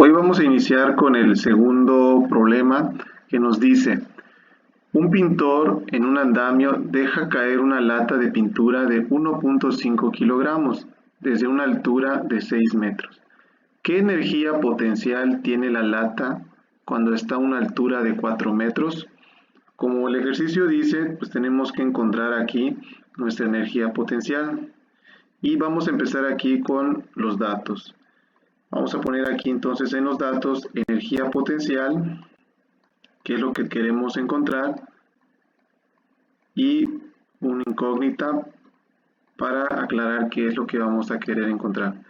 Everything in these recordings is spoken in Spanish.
Hoy vamos a iniciar con el segundo problema que nos dice: un pintor en un andamio deja caer una lata de pintura de 1.5 kilogramos desde una altura de 6 metros. ¿Qué energía potencial tiene la lata cuando está a una altura de 4 metros? Como el ejercicio dice, pues tenemos que encontrar aquí nuestra energía potencial. Y vamos a empezar aquí con los datos. Vamos a poner aquí entonces en los datos energía potencial, que es lo que queremos encontrar, y una incógnita para aclarar qué es lo que vamos a querer encontrar.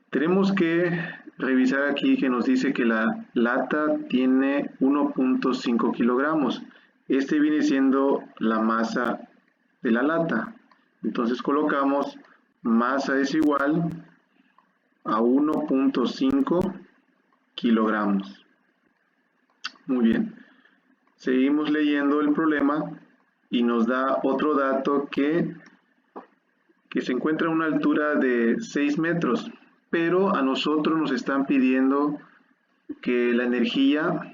Tenemos que revisar aquí que nos dice que la lata tiene 1.5 kilogramos. Este viene siendo la masa de la lata. Entonces colocamos masa es igual a 1.5 kilogramos. Muy bien. Seguimos leyendo el problema y nos da otro dato que se encuentra a una altura de 6 metros, pero a nosotros nos están pidiendo que la energía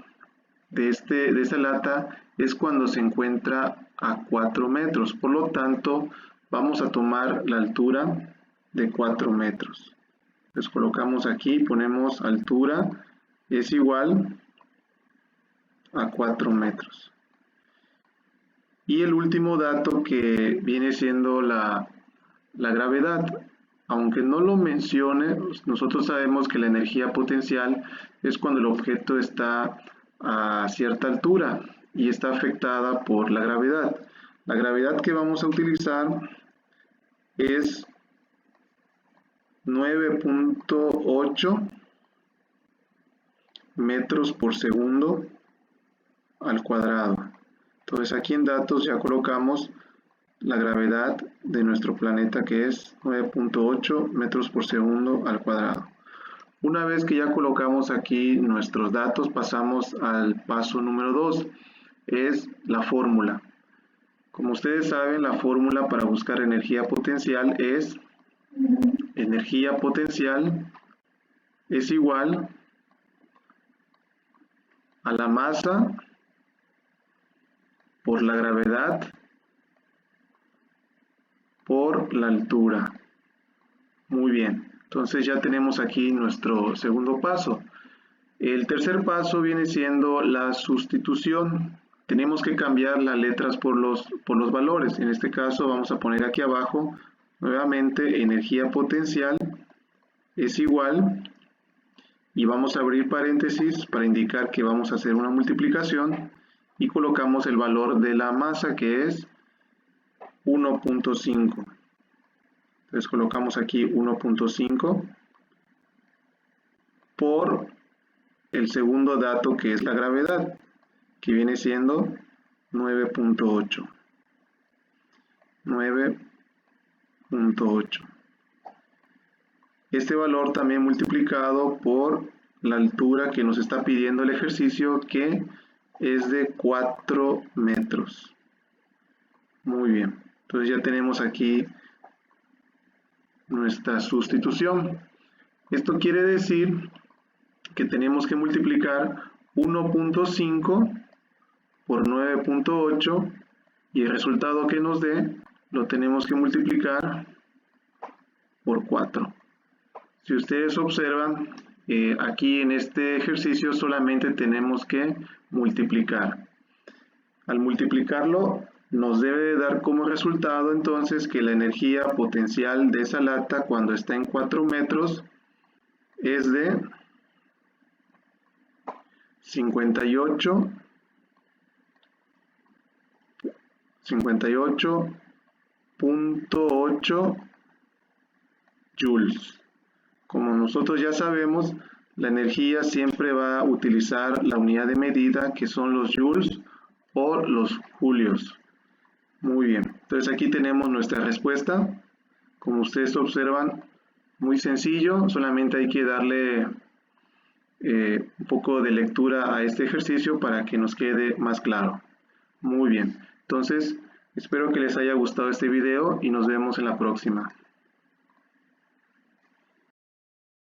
de esta lata es cuando se encuentra a 4 metros. Por lo tanto, vamos a tomar la altura de 4 metros. Entonces colocamos aquí, ponemos altura es igual a 4 metros. Y el último dato que viene siendo la gravedad. Aunque no lo mencione, nosotros sabemos que la energía potencial es cuando el objeto está a cierta altura y está afectada por la gravedad. La gravedad que vamos a utilizar es 9.8 metros por segundo al cuadrado. Entonces aquí en datos ya colocamos la gravedad de nuestro planeta, que es 9.8 metros por segundo al cuadrado. Una vez que ya colocamos aquí nuestros datos, pasamos al paso número 2, es la fórmula. Como ustedes saben, la fórmula para buscar energía potencial es energía potencial es igual a la masa por la gravedad por la altura. Muy bien, entonces ya tenemos aquí nuestro segundo paso. El tercer paso viene siendo la sustitución. Tenemos que cambiar las letras por los valores. En este caso vamos a poner aquí abajo nuevamente energía potencial es igual, y vamos a abrir paréntesis para indicar que vamos a hacer una multiplicación, y colocamos el valor de la masa, que es 1.5. Entonces colocamos aquí 1.5 por el segundo dato, que es la gravedad, que viene siendo 9.8. 9.8. Este valor también multiplicado por la altura que nos está pidiendo el ejercicio, que es de 4 metros. Muy bien. Entonces ya tenemos aquí nuestra sustitución. Esto quiere decir que tenemos que multiplicar 1.5 por 9.8 y el resultado que nos dé lo tenemos que multiplicar por 4. Si ustedes observan, aquí en este ejercicio solamente tenemos que multiplicar. Al multiplicarlo nos debe dar como resultado entonces que la energía potencial de esa lata cuando está en 4 metros es de 58.8 joules. Como nosotros ya sabemos, la energía siempre va a utilizar la unidad de medida, que son los joules o los julios. Muy bien, entonces aquí tenemos nuestra respuesta. Como ustedes observan, muy sencillo, solamente hay que darle un poco de lectura a este ejercicio para que nos quede más claro. Muy bien, entonces espero que les haya gustado este video y nos vemos en la próxima.